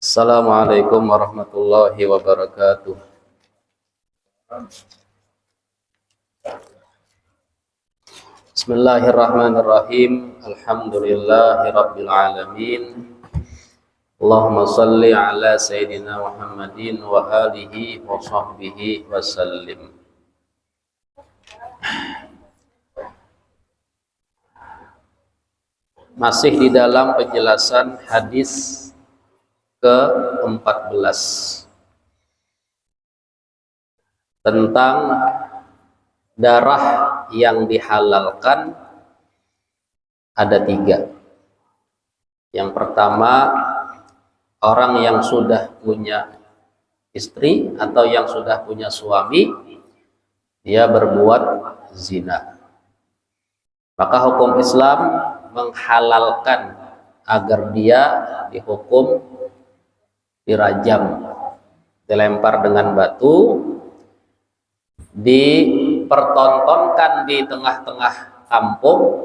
Assalamualaikum warahmatullahi wabarakatuh. Bismillahirrahmanirrahim. Alhamdulillahirabbil alamin. Allahumma shalli ala sayyidina Muhammadin wa alihi wa sahbihi wasallim. Masih di dalam penjelasan hadis ke-14 tentang darah yang dihalalkan ada 3. Yang pertama, orang yang sudah punya istri atau yang sudah punya suami, dia berbuat zina. Maka hukum Islam menghalalkan agar dia dihukum dirajam, dilempar dengan batu, dipertontonkan di tengah-tengah kampung,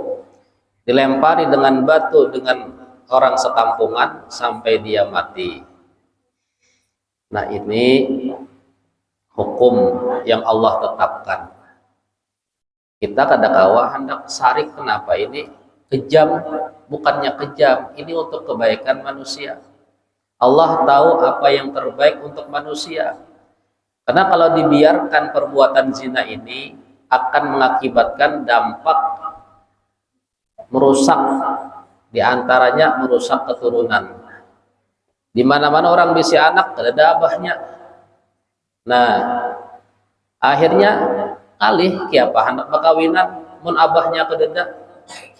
dilempari dengan batu dengan orang sekampungan sampai dia mati. Nah, ini hukum yang Allah tetapkan. Kita kadang-kala hendak sarik, kenapa ini kejam? Bukannya kejam, ini untuk kebaikan manusia. Allah tahu apa yang terbaik untuk manusia. Karena kalau dibiarkan perbuatan zina ini akan mengakibatkan dampak merusak, diantaranya merusak keturunan. Di mana-mana orang bisa anak, tidak ada abahnya. Nah, akhirnya alih kiapa anak bakawinan, mun abahnya kededa,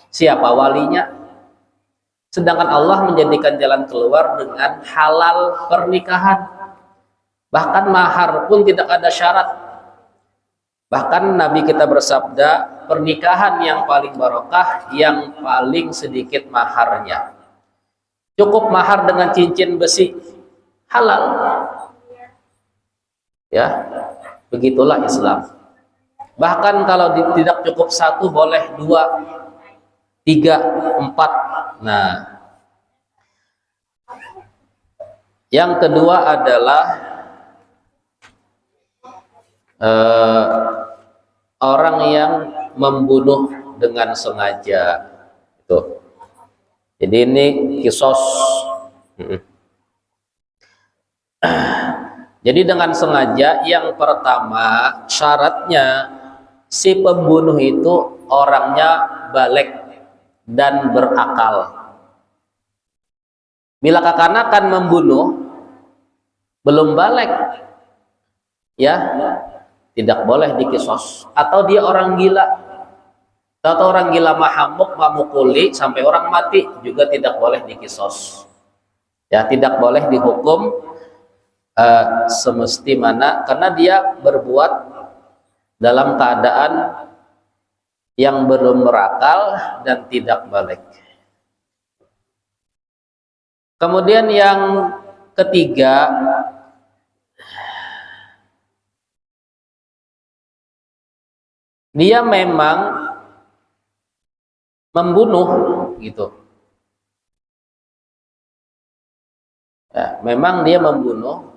siapa walinya? Sedangkan Allah menjadikan jalan keluar dengan halal pernikahan. Bahkan mahar pun tidak ada syarat. Bahkan Nabi kita bersabda, pernikahan yang paling barokah yang paling sedikit maharnya. Cukup mahar dengan cincin besi, halal. Ya, begitulah Islam. Bahkan kalau tidak cukup 1, boleh 2, 3, 4. Nah, yang kedua adalah orang yang membunuh dengan sengaja. Itu. Jadi ini kisos. Jadi dengan sengaja, yang pertama syaratnya si pembunuh itu orangnya balik dan berakal. Bila kekanakan membunuh belum balik, ya tidak boleh dikisos. Atau dia orang gila, atau orang gila mahamuk, mamukuli sampai orang mati, juga tidak boleh dikisos. Ya, tidak boleh dihukum semesti mana, karena dia berbuat dalam keadaan yang belum berakal dan tidak balik. Kemudian yang ketiga, dia memang membunuh gitu. Ya, memang dia membunuh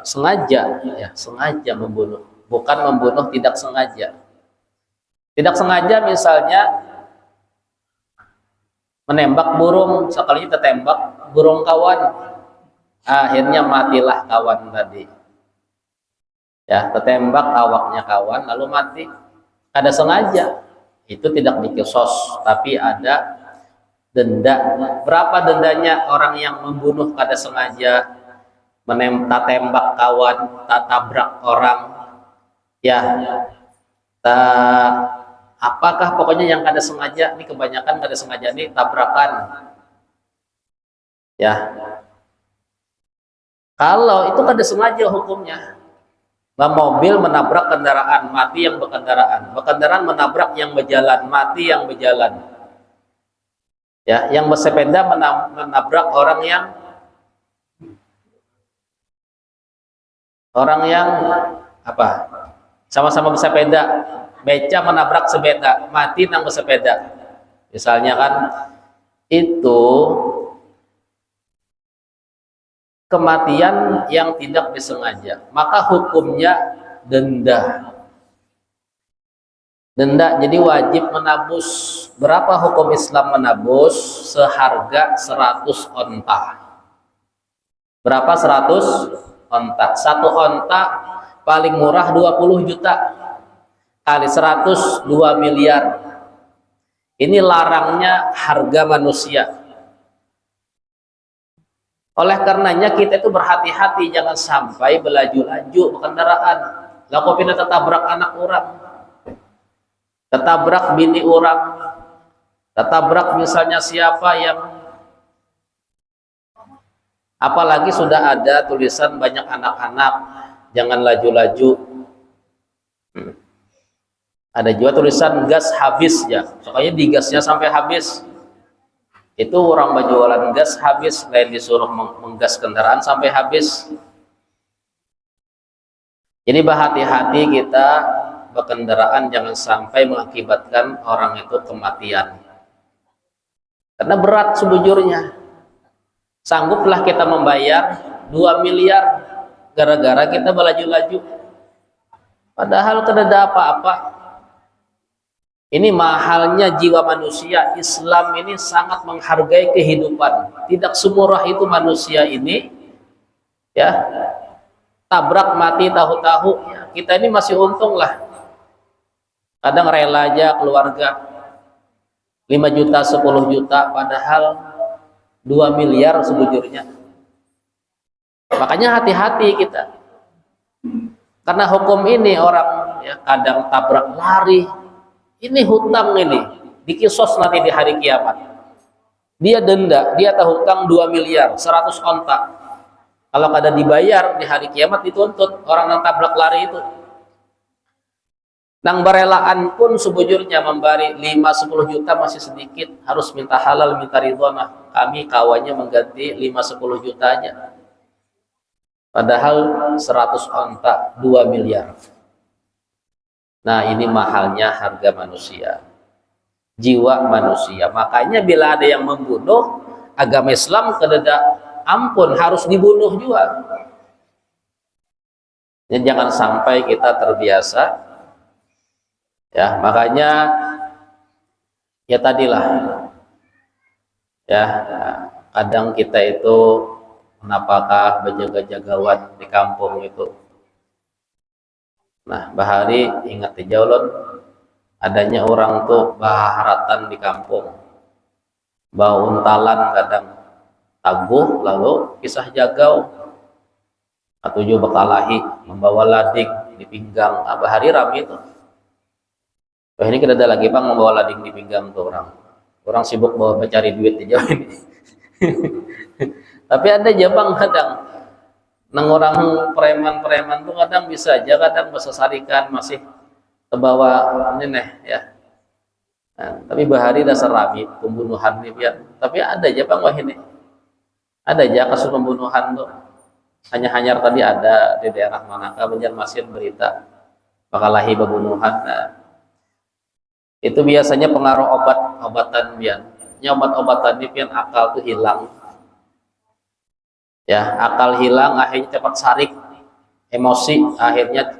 sengaja, ya, sengaja membunuh, bukan membunuh tidak sengaja. Tidak sengaja misalnya menembak burung, sekali tertembak burung kawan, akhirnya matilah kawan tadi. Ya, tertembak awaknya kawan lalu mati. Ada sengaja, itu tidak dikisos, tapi ada denda. Berapa dendanya orang yang membunuh kada sengaja, tembak kawan, tabrak orang, ya, apakah pokoknya yang kada sengaja, ini kebanyakan kada sengaja nih tabrakan, ya. Kalau itu kada sengaja hukumnya, mobil menabrak kendaraan, mati yang berkendaraan, berkendaraan menabrak yang berjalan, mati yang berjalan, ya, yang bersepeda menabrak orang yang apa, sama-sama bersepeda, beca menabrak sepeda, mati nang bersepeda misalnya kan, itu kematian yang tidak disengaja, maka hukumnya denda. Denda, jadi wajib menabus. Berapa hukum Islam menabus? Seharga 100 onta. Berapa 100 onta? Satu onta paling murah 20 juta. Kali 100, 2 miliar. Ini larangnya harga manusia. Oleh karenanya kita itu berhati-hati, jangan sampai belaju-laju kendaraan. Lah kok pindah tertabrak anak orang, tertabrak bini orang, tertabrak misalnya siapa yang, apalagi sudah ada tulisan banyak anak-anak, jangan laju-laju. Ada juga tulisan gas habis ya, soalnya digasnya sampai habis. Itu orang berjualan gas habis, lain disuruh menggas kendaraan sampai habis. Jadi berhati-hati kita berkendaraan, jangan sampai mengakibatkan orang itu kematian. Karena berat sebujurnya. Sangguplah kita membayar 2 miliar gara-gara kita berlaju-laju. Padahal tidak ada apa-apa. Ini mahalnya jiwa manusia. Islam ini sangat menghargai kehidupan. Tidak semurah itu manusia ini, ya, tabrak mati tahu-tahu. Ya, kita ini masih untung lah. Kadang rela aja keluarga 5 juta, 10 juta, padahal 2 miliar sebujurnya. Makanya hati-hati kita. Karena hukum ini orang ya kadang tabrak lari. Ini hutang ini, dikisos nanti di hari kiamat. Dia denda, dia tahu hutang 2 miliar, 100 onta. Kalau kada dibayar di hari kiamat dituntut orang yang tabrak lari itu. Nang berelaan pun sebujurnya memberi 5-10 juta masih sedikit, harus minta halal, minta ridhona. Kami kawannya mengganti 5-10 juta aja. Padahal 100 onta 2 miliar. Nah, ini mahalnya harga manusia, jiwa manusia. Makanya bila ada yang membunuh, agama Islam kededa ampun, harus dibunuh juga. Dan jangan sampai kita terbiasa. Ya, makanya ya tadilah. Ya, kadang kita itu kenapakah berjaga-jagawan di kampung itu. Nah, bahari ingat di jaulon adanya orang tuh baharatan di kampung, bawa untalan kadang taguh, lalu kisah jagau atau juga bekalahi membawa lading di pinggang. Nah, bahari rame itu. Wah, ini kita ada lagi bang membawa lading di pinggang tuh orang sibuk bawa mencari duit di jauh ini. Tapi ada aja bang kadang nang orang preman-preman tuh kadang bisa aja, kadang bahasa sarikan masih terbawa ini ya. Nah, tapi bahari dasar rami pembunuhan nih ya. Tapi ada aja bang wah ini. Ada aja kasus pembunuhan tuh. Hanya-hanyar tadi ada di daerah manakah Banjarmasin berita bakalahi pembunuhan. Nah, itu biasanya pengaruh obat-obatan pian. Obat-obatan ini pian akal tuh hilang. Ya, akal hilang, akhirnya cepat sarik, emosi, akhirnya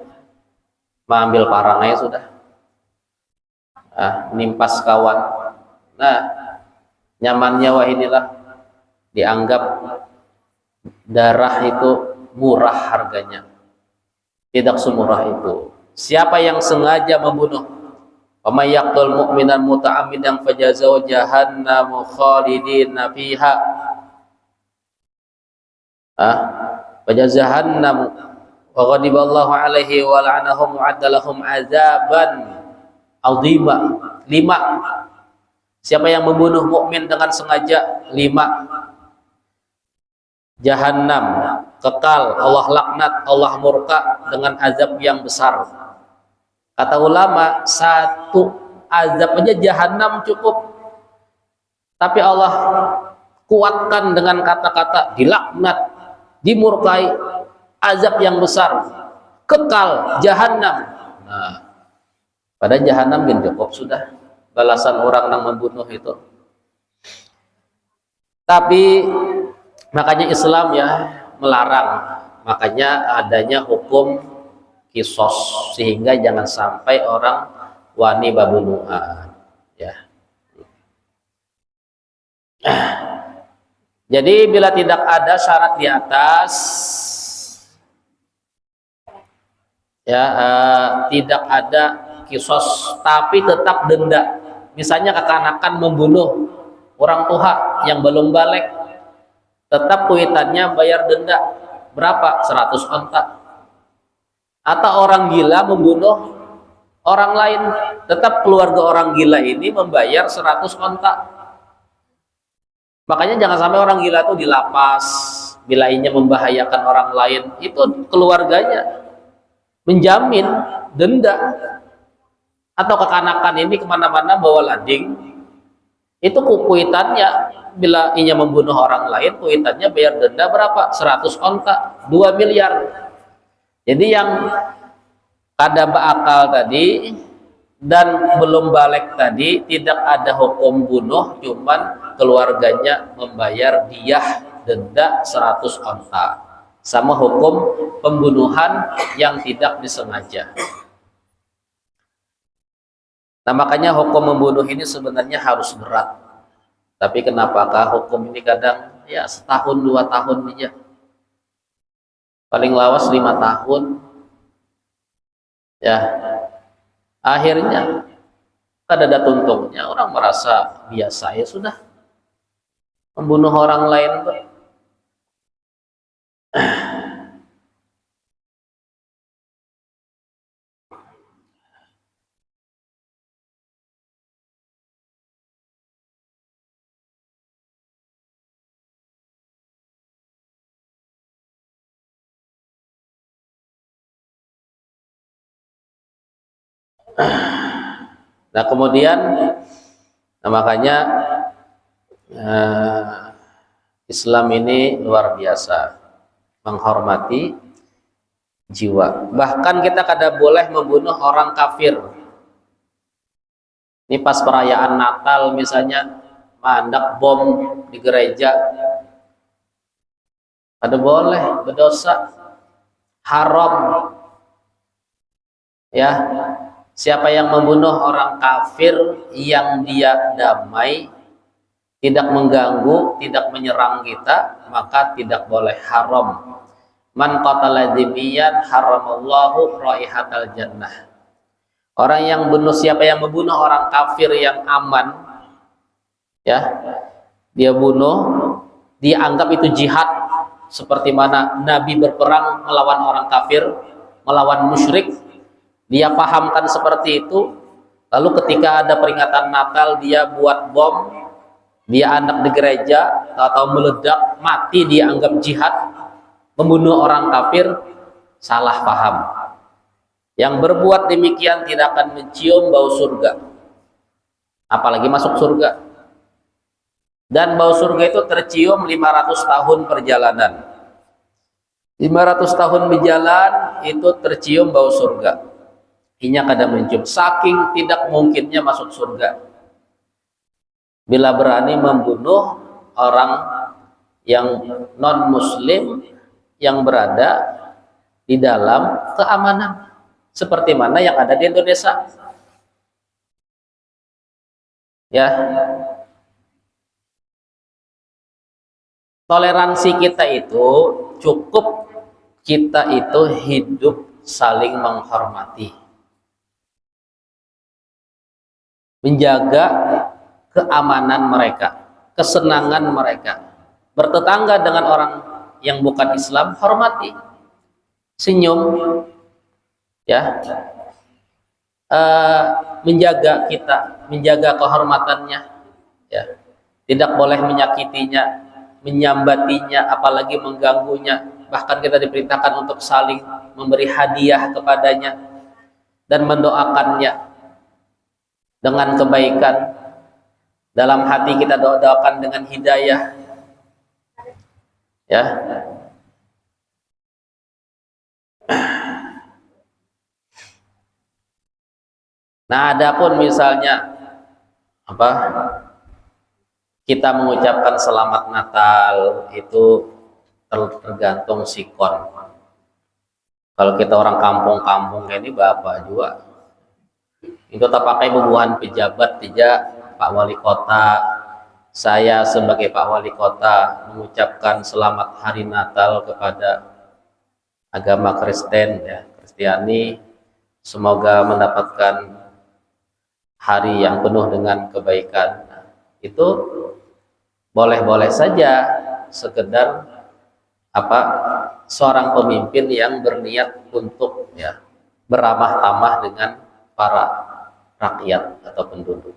mengambil parangnya sudah. Nimpas kawan. Nah, nyamannya wah inilah dianggap darah itu murah harganya. Tidak semurah itu. Siapa yang sengaja membunuh, wa may yaqtul mu'minan muta'ammidan fajazahu jahannamu khalidina fiha. Fajazahannam wa ghadiballahu alaihi wa la'anahum wa adalahum azaban azima. 5. Siapa yang membunuh mukmin dengan sengaja, 5. Jahannam, kekal, Allah laknat, Allah murka dengan azab yang besar. Kata ulama, 1 azab aja jahannam cukup. Tapi Allah kuatkan dengan kata-kata dilaknat, dimurkai, azab yang besar, kekal, jahannam. Nah, pada jahannam kan cukup sudah balasan orang yang membunuh itu. Tapi makanya Islam ya melarang, makanya adanya hukum kisos, sehingga jangan sampai orang wani babunuhan, ya. Jadi bila tidak ada syarat di atas, ya, tidak ada kisos tapi tetap denda, misalnya kekanakan membunuh orang tua yang belum balik, tetap kuitannya bayar denda berapa? 100 onta. Atau orang gila membunuh orang lain, tetap keluarga orang gila ini membayar 100 onta. Makanya jangan sampai orang gila itu dilapas bila ini membahayakan orang lain, itu keluarganya menjamin denda. Atau kekanakan ini kemana-mana bawa lading, itu kuitannya bila ia membunuh orang lain, kuitannya bayar denda berapa? 100 onta, 2 miliar. Jadi yang kada berakal tadi dan belum balik tadi tidak ada hukum bunuh, cuman keluarganya membayar diyah denda 100 onta, sama hukum pembunuhan yang tidak disengaja. Nah, makanya hukum membunuh ini sebenarnya harus berat. Tapi kenapakah hukum ini kadang ya setahun 2 tahun aja, paling lawas 5 tahun, ya. Akhirnya kada ada tuntungnya, orang merasa biasa, ya sudah membunuh orang lain tuh. Nah kemudian, nah makanya Islam ini luar biasa menghormati jiwa. Bahkan kita kada boleh membunuh orang kafir. Ini pas perayaan Natal misalnya, mandak bom di gereja, kada boleh, berdosa, haram, ya. Siapa yang membunuh orang kafir yang dia damai, tidak mengganggu, tidak menyerang kita, maka tidak boleh, haram. Man qatala dzimmiyan haramallahu raihatal jannah. Orang yang bunuh, siapa yang membunuh orang kafir yang aman, ya, dia bunuh, dia anggap itu jihad, seperti mana Nabi berperang melawan orang kafir, melawan musyrik. Dia pahamkan seperti itu, lalu ketika ada peringatan Natal dia buat bom, dia anak di gereja atau meledak, mati, dia anggap jihad, membunuh orang kafir, salah paham. Yang berbuat demikian tidak akan mencium bau surga, apalagi masuk surga. Dan bau surga itu tercium 500 tahun perjalanan. 500 tahun berjalan itu tercium bau surga. Inya kada mencium, saking tidak mungkinnya masuk surga bila berani membunuh orang yang non muslim yang berada di dalam keamanan seperti mana yang ada di Indonesia, ya. Toleransi kita itu cukup, kita itu hidup saling menghormati, menjaga keamanan mereka, kesenangan mereka. Bertetangga dengan orang yang bukan Islam, hormati, senyum, ya, menjaga kita, menjaga kehormatannya, ya. Tidak boleh menyakitinya, menyambatinya, apalagi mengganggunya. Bahkan kita diperintahkan untuk saling memberi hadiah kepadanya dan mendoakannya dengan kebaikan. Dalam hati kita doakan dengan hidayah, ya. Nah, adapun misalnya kita mengucapkan selamat Natal, itu tergantung sikon. Kalau kita orang kampung-kampung kayak ini bapak juga itu tak pakai bubuhan pejabat tidak, Pak Wali Kota, saya sebagai Pak Wali Kota mengucapkan selamat hari Natal kepada agama Kristen ya, Kristiani, semoga mendapatkan hari yang penuh dengan kebaikan. Nah, itu boleh-boleh saja sekedar apa seorang pemimpin yang berniat untuk ya beramah tamah dengan para rakyat atau penduduk.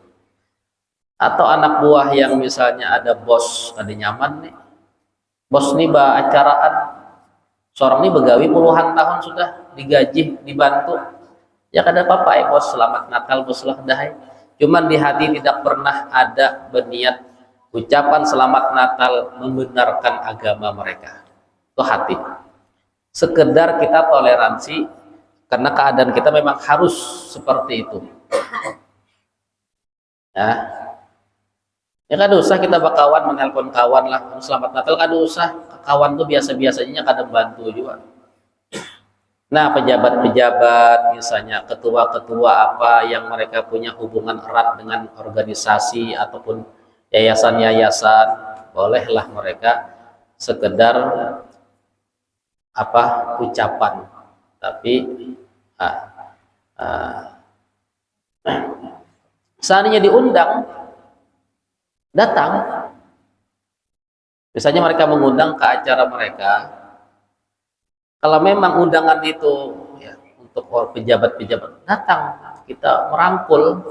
Atau anak buah yang misalnya ada bos, ada nyaman nih. Bos nih acaraan, seorang ini begawi puluhan tahun sudah digaji, dibantu. Ya kada apa-apa ya bos, selamat Natal bos lah dah. Cuman di hati tidak pernah ada berniat ucapan selamat Natal membenarkan agama mereka. Itu hati. Sekedar kita toleransi karena keadaan kita memang harus seperti itu. Ya kada usah kita bakawan menelpon kawan lah selamat Natal, kada usah. Kawan tuh biasa-biasanya kada bantu juga. Nah, pejabat-pejabat misalnya ketua-ketua apa yang mereka punya hubungan erat dengan organisasi ataupun yayasan-yayasan, bolehlah mereka sekedar apa ucapan, tapi seandainya diundang datang, misalnya mereka mengundang ke acara mereka, kalau memang undangan itu ya, untuk pejabat-pejabat datang, kita merangkul.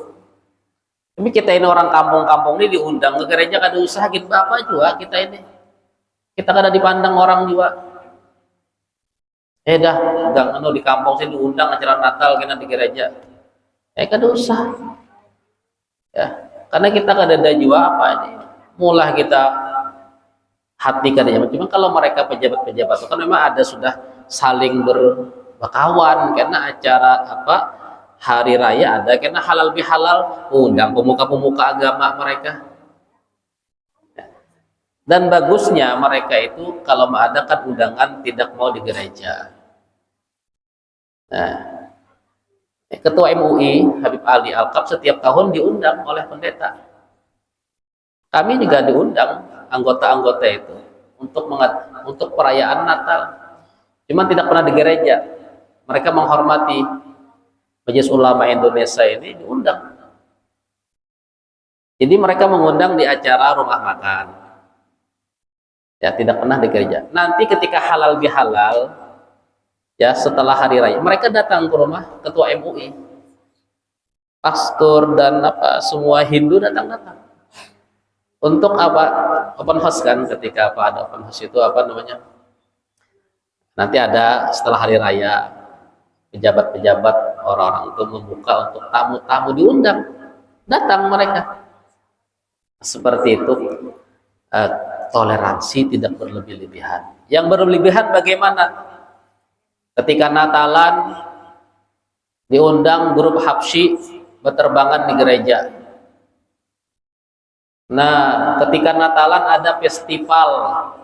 Tapi kita ini orang kampung-kampung ini diundang ke gereja kada usah gitu apa juga kita ini. Kita kada dipandang orang juga. Dah, enggak di kampung sini diundang acara Natal kena di gereja. Kada usah. Ya, karena kita kada ada juga apa ini. Mulah kita hati kadanya. Cuma kalau mereka pejabat-pejabat itu kan memang ada sudah saling berkawan karena acara apa hari raya ada karena halal bihalal undang pemuka-pemuka agama mereka. Dan bagusnya mereka itu kalau mengadakan undangan tidak mau di gereja. Nah, Ketua MUI Habib Ali Alkab setiap tahun diundang oleh pendeta. Kami juga diundang anggota-anggota itu untuk perayaan Natal. Cuman tidak pernah di gereja. Mereka menghormati Majelis Ulama Indonesia ini diundang. Jadi mereka mengundang di acara rumah makan. Ya, tidak pernah di gereja. Nanti ketika halal bihalal, ya setelah hari raya, mereka datang ke rumah Ketua MUI. Pastor dan apa semua Hindu datang-datang. Untuk apa? Open house kan, ketika apa ada open house itu apa namanya? Nanti ada setelah hari raya pejabat-pejabat orang-orang itu membuka untuk tamu-tamu diundang, datang mereka. Seperti itu toleransi tidak berlebih-lebihan. Yang berlebihan bagaimana? Ketika Natalan diundang grup Habsyi berterbangan di gereja. Nah, ketika Natalan ada festival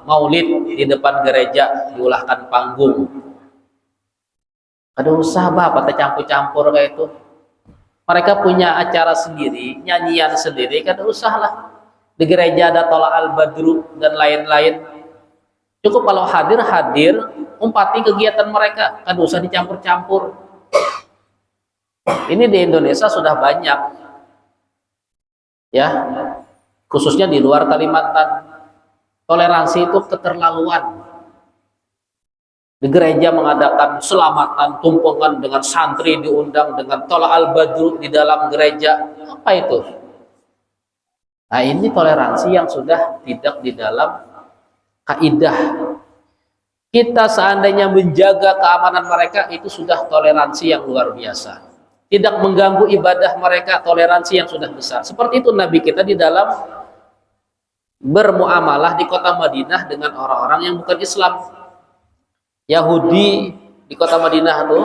Maulid di depan gereja, diulahkan panggung. Ada usaha apa campur-campur kayak itu. Mereka punya acara sendiri, nyanyian sendiri, kada usah lah. Di gereja ada Tolak Al-Badru dan lain-lain. Cukup kalau hadir, umpati kegiatan mereka, kada usah dicampur-campur. Ini di Indonesia sudah banyak. Ya. Khususnya di luar Kalimantan, toleransi itu keterlaluan. Di gereja mengadakan selamatan, tumpungan dengan santri diundang dengan Tolak Al-Badru di dalam gereja. Apa itu? Nah, ini toleransi yang sudah tidak di dalam kaidah. Kita seandainya menjaga keamanan mereka, itu sudah toleransi yang luar biasa. Tidak mengganggu ibadah mereka, toleransi yang sudah besar. Seperti itu Nabi kita di dalam bermuamalah di kota Madinah dengan orang-orang yang bukan Islam. Yahudi di kota Madinah itu,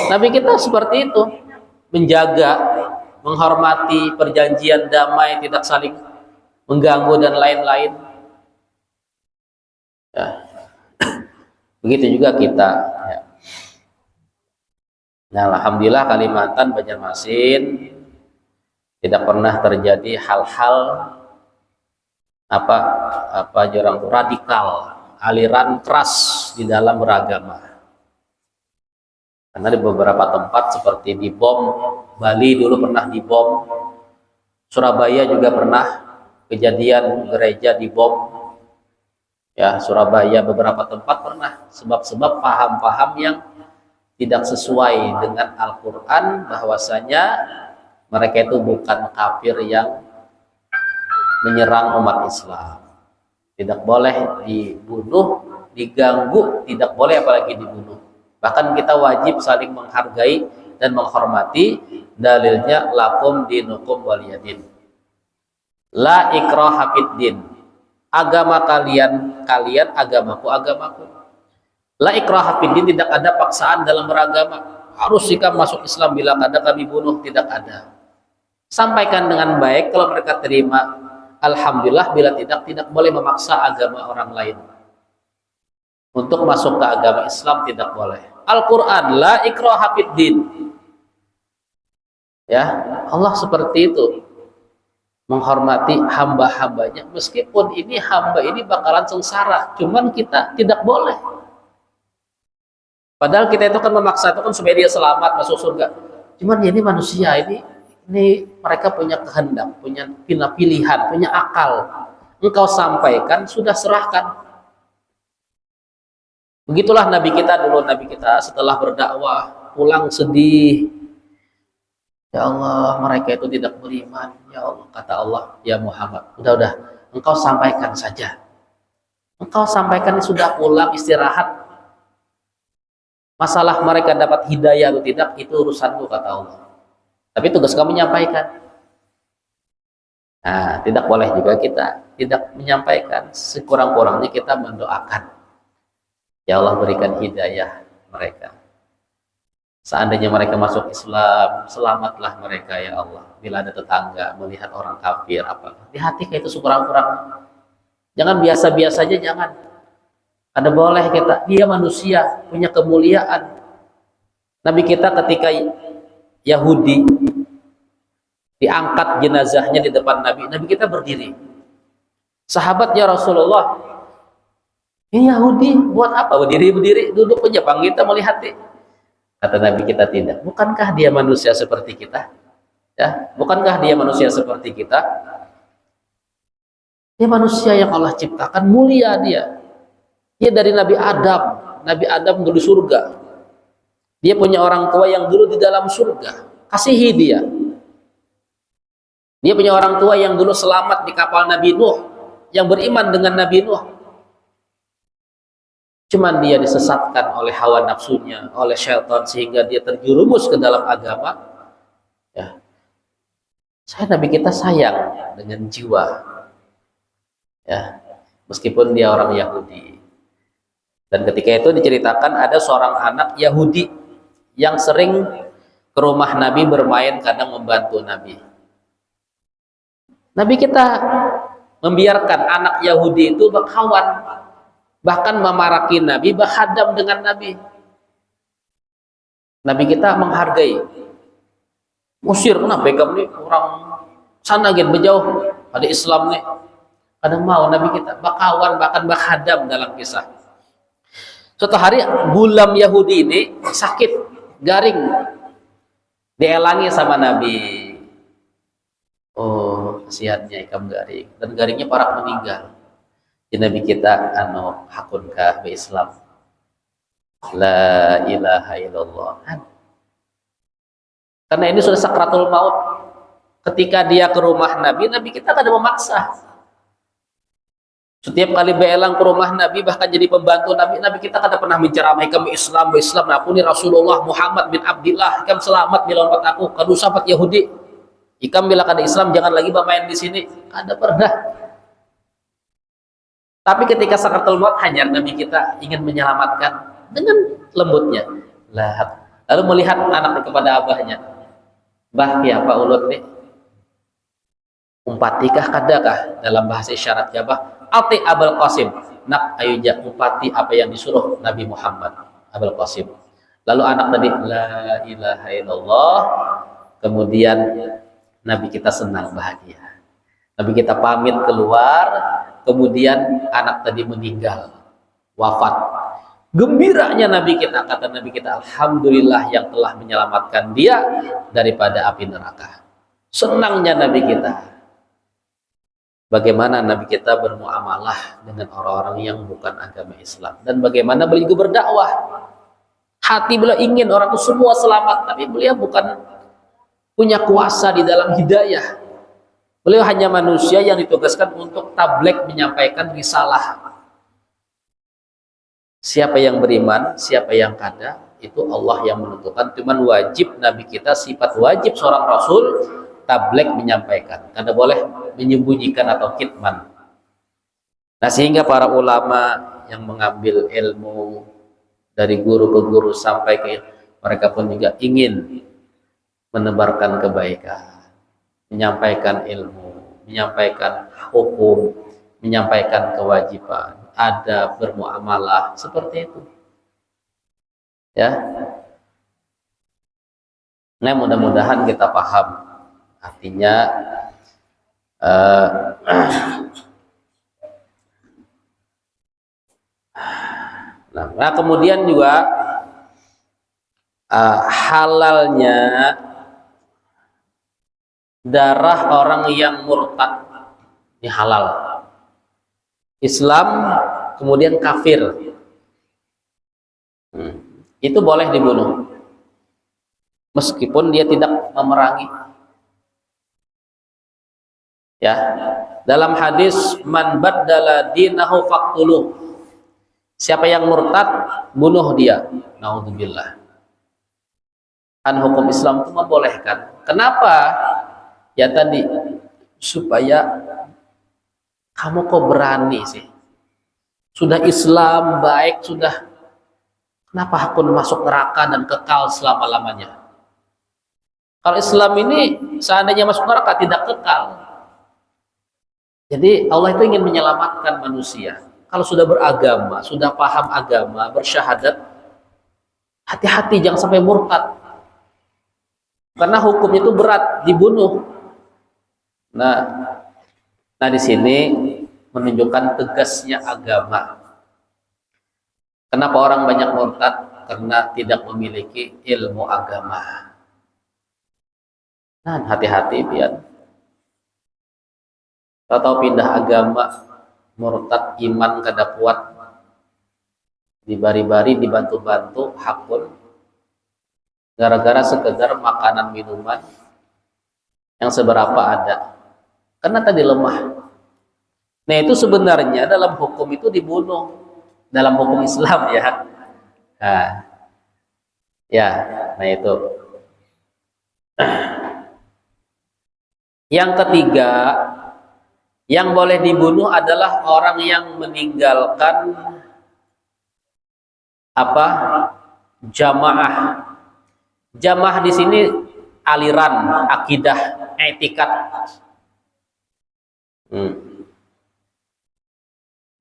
Nabi kita seperti itu, menjaga, menghormati perjanjian damai, tidak saling mengganggu dan lain-lain. Ya. Begitu juga kita. Ya. Nah, alhamdulillah Kalimantan, Banjarmasin tidak pernah terjadi hal-hal apa orang radikal, aliran keras di dalam beragama. Karena di beberapa tempat seperti dibom, Bali dulu pernah dibom, Surabaya juga pernah kejadian gereja dibom. Ya, Surabaya beberapa tempat pernah, sebab-sebab paham-paham yang tidak sesuai dengan Al-Quran, bahwasanya mereka itu bukan kafir yang menyerang umat Islam. Tidak boleh dibunuh, diganggu, tidak boleh apalagi dibunuh. Bahkan kita wajib saling menghargai dan menghormati. Dalilnya lakum dinukum waliyadin. La ikraha fid din. Agama kalian agamaku agamaku. La ikraha fid din, tidak ada paksaan dalam beragama. Harus sikap masuk Islam, bila ada kami bunuh, tidak ada. Sampaikan dengan baik, kalau mereka terima alhamdulillah, bila tidak boleh memaksa agama orang lain untuk masuk ke agama Islam, tidak boleh. Al-Quran, la ikraha fid din. Ya, Allah seperti itu, menghormati hamba-hambanya, meskipun ini hamba ini bakalan sengsara, cuman kita tidak boleh. Padahal kita itu kan memaksa itu kan supaya dia selamat masuk surga. Cuman ini manusia, ini mereka punya kehendak, punya pilihan, punya akal. Engkau sampaikan, sudah serahkan. Begitulah Nabi kita dulu, Nabi kita setelah berdakwah pulang sedih. Ya Allah, mereka itu tidak beriman. Ya Allah, kata Allah, ya Muhammad, udah, engkau sampaikan saja. Engkau sampaikan, sudah pulang istirahat. Masalah mereka dapat hidayah atau tidak, itu urusanku, kata Allah. Tapi tugas kamu menyampaikan. Nah, tidak boleh juga kita tidak menyampaikan. Sekurang-kurangnya kita mendoakan. Ya Allah, berikan hidayah mereka. Seandainya mereka masuk Islam, selamatlah mereka ya Allah. Bila ada tetangga melihat orang kafir, apa di hati itu sekurang-kurang. Jangan biasa-biasa aja, jangan. Ada boleh kita, dia manusia, punya kemuliaan. Nabi kita ketika Yahudi diangkat jenazahnya di depan Nabi kita berdiri. Sahabatnya Rasulullah, ini Yahudi buat apa berdiri, duduk aja, panggil kita melihat. Kata Nabi kita, tidak. Bukankah dia manusia seperti kita? Ya, bukankah dia manusia seperti kita? Dia manusia yang Allah ciptakan, mulia dia. Dia dari Nabi Adam dulu surga. Dia punya orang tua yang dulu di dalam surga. Kasihi dia. Dia punya orang tua yang dulu selamat di kapal Nabi Nuh, yang beriman dengan Nabi Nuh. Cuman dia disesatkan oleh hawa nafsunya, oleh syaitan, sehingga dia terjerumus ke dalam agama. Ya. Nabi kita sayang dengan jiwa. Ya. Meskipun dia orang Yahudi. Dan ketika itu diceritakan ada seorang anak Yahudi yang sering ke rumah Nabi bermain, kadang membantu Nabi. Nabi kita membiarkan anak Yahudi itu berkawan, bahkan memaraki Nabi, berhadam dengan Nabi. Nabi kita menghargai. Musir, kenapa kamu nih orang sana gitu berjauh pada Islam nih. Kadang mau Nabi kita berkawan, bahkan berhadam dalam kisah. Suatu hari gulam Yahudi ini sakit, garing, dielangi sama Nabi. Oh, kasihannya ikam garing, dan garingnya parah meninggal. Di Nabi kita, hakunkah be Islam? La ilaha illallah. Karena ini sudah sakratul maut. Ketika dia ke rumah Nabi kita kada memaksa. Setiap kali beelang ke rumah Nabi, bahkan jadi pembantu Nabi kita kada pernah menceramai kami Islam, nah aku ini Rasulullah Muhammad bin Abdillah, ikam selamat bila lompat aku, kadu sahabat Yahudi. Ikam bila kada Islam jangan lagi bermain di sini. Kada pernah. Tapi ketika sakratul maut hajar, Nabi kita ingin menyelamatkan dengan lembutnya. Lalu melihat anak kepada abahnya. Bah, ya Pak Ulut nih. umpatikah kadakah, dalam bahasa isyarat Jawa, ati Abul Qasim, nak ayo ja umpati apa yang disuruh Nabi Muhammad Abul Qasim. Lalu anak tadi la ilaha illallah, kemudian Nabi kita senang bahagia, Nabi kita pamit keluar, kemudian anak tadi meninggal wafat. Gembiranya Nabi kita, kata Nabi kita, alhamdulillah yang telah menyelamatkan dia daripada api neraka. Senangnya Nabi kita. Bagaimana Nabi kita bermuamalah dengan orang-orang yang bukan agama Islam, dan bagaimana beliau berdakwah. Hati beliau ingin orang itu semua selamat, tapi beliau bukan punya kuasa di dalam hidayah. Beliau hanya manusia yang ditugaskan untuk tabligh, menyampaikan risalah. Siapa yang beriman, siapa yang kada, itu Allah yang menentukan. Cuman wajib Nabi kita, sifat wajib seorang Rasul, tabligh, menyampaikan. Kada boleh menyembunyikan atau kitman. Nah, sehingga para ulama yang mengambil ilmu dari guru ke guru sampai ke mereka pun juga ingin menebarkan kebaikan, menyampaikan ilmu, menyampaikan hukum, menyampaikan kewajiban, adab bermuamalah, seperti itu. Ya. Nah, mudah-mudahan kita paham. Artinya nah, kemudian juga halalnya darah orang yang murtad ini halal. Islam kemudian kafir, itu boleh dibunuh meskipun dia tidak memerangi. Ya, dalam hadis man baddala dinahu faqtuluh, siapa yang murtad bunuh dia. Naudzubillah. Kan hukum Islam itu membolehkan. Kenapa? Ya tadi, supaya kamu kok berani sih, sudah Islam baik, sudah, kenapa aku masuk neraka dan kekal selama-lamanya? Kalau Islam ini seandainya masuk neraka tidak kekal. Jadi Allah itu ingin menyelamatkan manusia. Kalau sudah beragama, sudah paham agama, bersyahadat, hati-hati jangan sampai murtad. Karena hukum itu berat, dibunuh. Nah, di sini menunjukkan tegasnya agama. Kenapa orang banyak murtad? Karena tidak memiliki ilmu agama. Nah, hati-hati biar atau pindah agama, murtad, iman kada kuat, dibari-bari, dibantu-bantu, hakun, gara-gara sekedar makanan minuman yang seberapa ada, karena tadi lemah. Nah, itu sebenarnya dalam hukum itu dibunuh, dalam hukum Islam ya. Nah itu. Yang ketiga, yang boleh dibunuh adalah orang yang meninggalkan jamaah. Jamaah di sini aliran, akidah, etikat.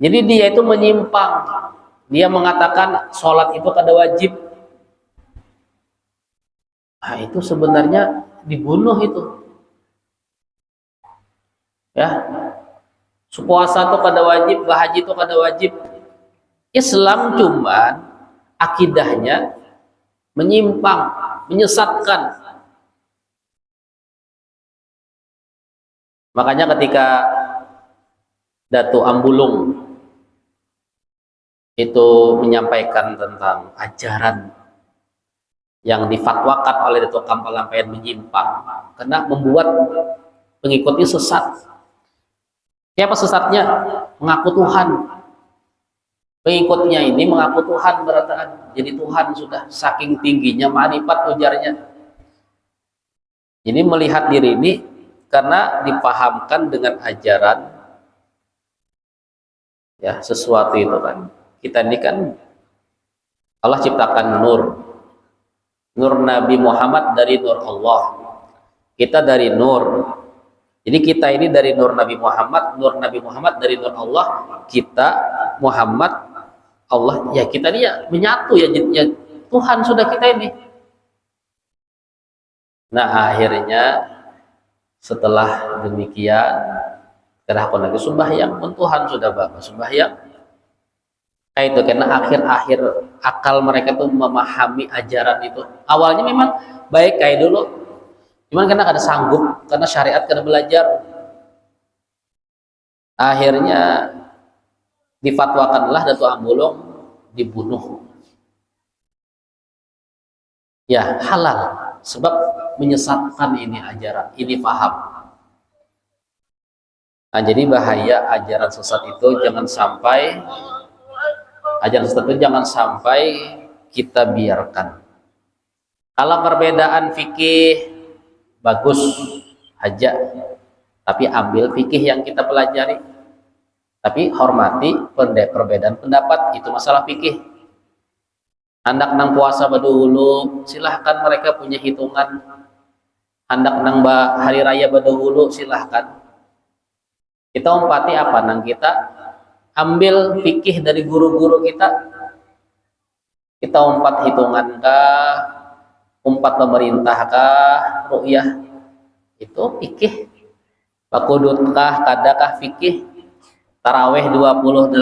Jadi dia itu menyimpang. Dia mengatakan sholat itu kada wajib. Nah, itu sebenarnya dibunuh itu. Ya. Puasa itu kada wajib, berhaji itu kada wajib. Islam cuman akidahnya menyimpang, menyesatkan. Makanya ketika Datu Ambulung itu menyampaikan tentang ajaran yang difatwakan oleh Datu Kampalampayan menyimpang, karena membuat pengikutnya sesat. Siapa sesatnya? Mengaku Tuhan. Pengikutnya ini mengaku Tuhan, berataan jadi Tuhan sudah, saking tingginya ma'rifat ujarnya. Jadi melihat diri ini karena dipahamkan dengan ajaran ya sesuatu itu kan. Kita ini kan Allah ciptakan nur Nabi Muhammad dari nur Allah, kita dari nur. Jadi kita ini dari nur Nabi Muhammad dari nur Allah, kita Muhammad Allah, ya kita ini ya menyatu ya, ya Tuhan sudah kita ini. Nah akhirnya setelah demikian terhakon lagi sembahyang pun Tuhan sudah bapak sembahyang. Kayak itu karena akhir-akhir akal mereka tuh memahami ajaran itu. Awalnya memang baik kayak dulu, cuman karena ada sanggup, karena syariat karena belajar, akhirnya difatwakanlah Datuk Ambulong dibunuh. Ya halal, sebab menyesatkan ini ajaran, ini paham. Nah, jadi bahaya ajaran sesat itu jangan sampai kita biarkan. Kalau perbedaan fikih bagus aja, tapi ambil fikih yang kita pelajari, tapi hormati perbedaan pendapat, itu masalah fikih. Hendak nang puasa badahulu, silahkan mereka punya hitungan. Hendak nang hari raya badahulu, silahkan. Kita umpati apa nang kita ambil fikih dari guru-guru kita. Kita umpat hitungan kah, umpat pemerintah kah, ru'yah, itu fikih. Pakudutkah, kadakah fikih. Taraweh 28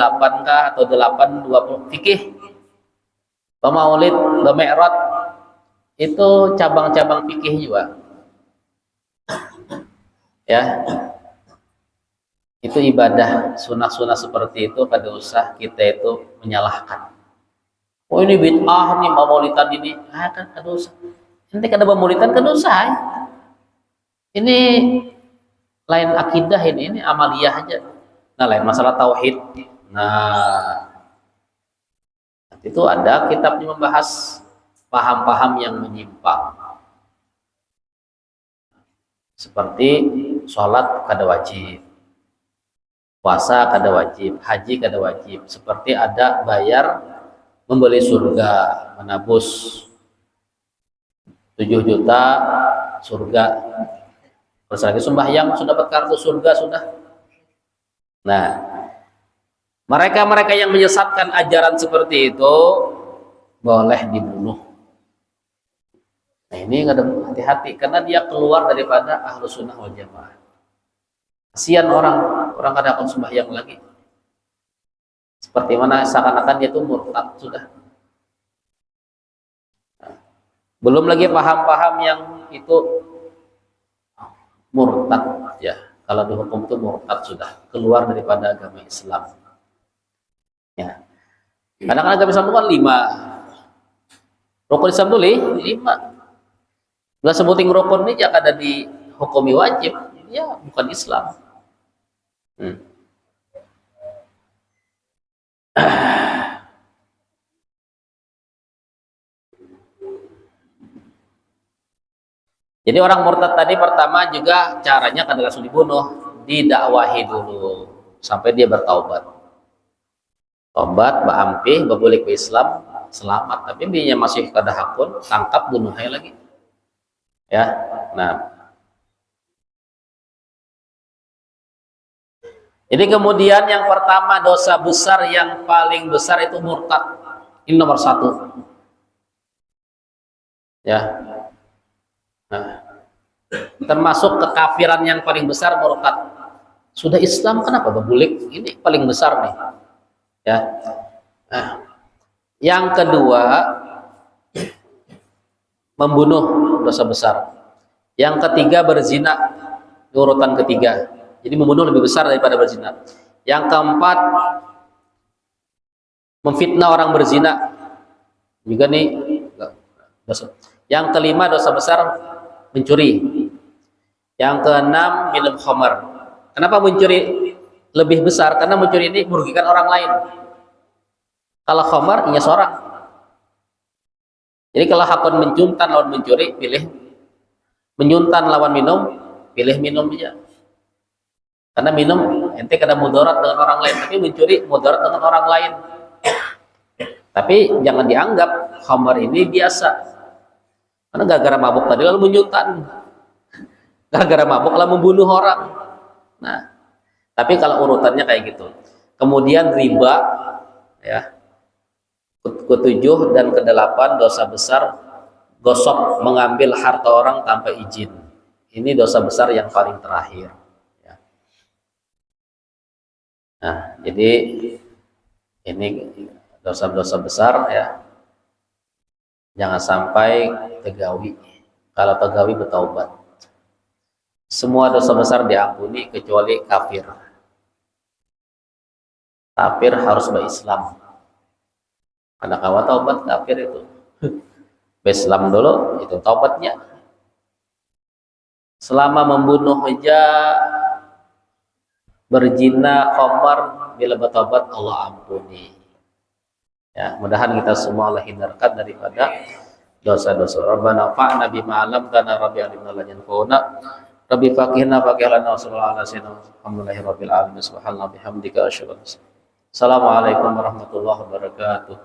kah atau 8 20 fikih. Pemaulid, Mi'raj itu cabang-cabang fikih juga. Ya. Itu ibadah sunah-sunah seperti itu kada usah kita itu menyalahkan. Oh ini bid'ah nih maulidan ini. Ah kan kada usah. Nanti kada maulidan kada usah. Ini lain akidah ini amaliyah aja. Nah, lain masalah tauhid. Nah, itu ada kitabnya membahas paham-paham yang menyimpang. Seperti sholat kada wajib, puasa kada wajib, haji kada wajib. Seperti ada bayar membeli surga, menabus 7 juta surga. Terus lagi sembahyang sudah dapat kartu surga sudah. Nah, mereka-mereka yang menyesatkan ajaran seperti itu boleh dibunuh. Nah ini nggak ada, hati-hati karena dia keluar daripada ahlu sunnah wal jamaah. Kasihan orang kada akan sembahyang lagi. Seperti mana seakan-akan dia itu murtad sudah. Nah, belum lagi paham-paham yang itu murtad ya. Kalau dihukum itu murtad sudah keluar daripada agama Islam. Ya. Kadang-kadang agama Islam itu kan 5. Rukun Islam itu 5. Nggak sebutin rukun ini jangan ada dihukumi wajib. Ya bukan Islam. Jadi orang murtad tadi pertama juga caranya kan langsung dibunuh, didakwahi dulu sampai dia bertaubat. Tobat, baampih, berbalik ke Islam, selamat. Tapi dia masih kada hakun, tangkap bunuh lagi. Ya, nah. Jadi kemudian yang pertama dosa besar yang paling besar itu murtad. Ini nomor 1. Ya. Nah, termasuk kekafiran yang paling besar murtad. Sudah Islam kenapa berbulik? Ini paling besar nih. Ya. Nah, yang kedua membunuh dosa besar. Yang ketiga berzina, urutan ketiga. Jadi membunuh lebih besar daripada berzina. Yang keempat memfitnah orang berzina. Juga nih dosa. Yang kelima dosa besar mencuri. Yang keenam minum khamar. Kenapa mencuri lebih besar? Karena mencuri ini merugikan orang lain. Kalau khamar hanya seorang. Jadi kalau hakun mencuntan lawan mencuri, pilih menyuntan lawan minum, pilih minum aja. Karena minum ente kada mudarat dengan orang lain, tapi mencuri mudarat dengan orang lain. Tapi jangan dianggap khamar ini biasa. Karena gara-gara mabuk tadi lalu menyuntan. Gara-gara mabuk lah membunuh orang. Nah, tapi kalau urutannya kayak gitu. Kemudian riba, ya, ketujuh dan kedelapan dosa besar gosok, mengambil harta orang tanpa izin. Ini dosa besar yang paling terakhir. Ya. Nah, jadi ini dosa-dosa besar ya. Jangan sampai tegawi. Kalau tegawi bertaubat. Semua dosa besar diampuni kecuali kafir. Kafir harus berislam. Karena kalau taubat kafir itu. Berislam dulu itu taubatnya. Selama membunuh aja, berzina, khamar, bila bertaubat Allah ampuni. Ya, mudahan kita semua Allah hindarkan daripada dosa-dosa. Rabbana fa'na bima 'allamtana rabbi alimna lan yanfa'una rabbi faqihna faqihna sallallahu alaihi wasallam alhamdulillahi rabbil alamin subhanallahi bihamdika asyhadu an la ilaha illa anta. Assalamualaikum warahmatullahi wabarakatuh.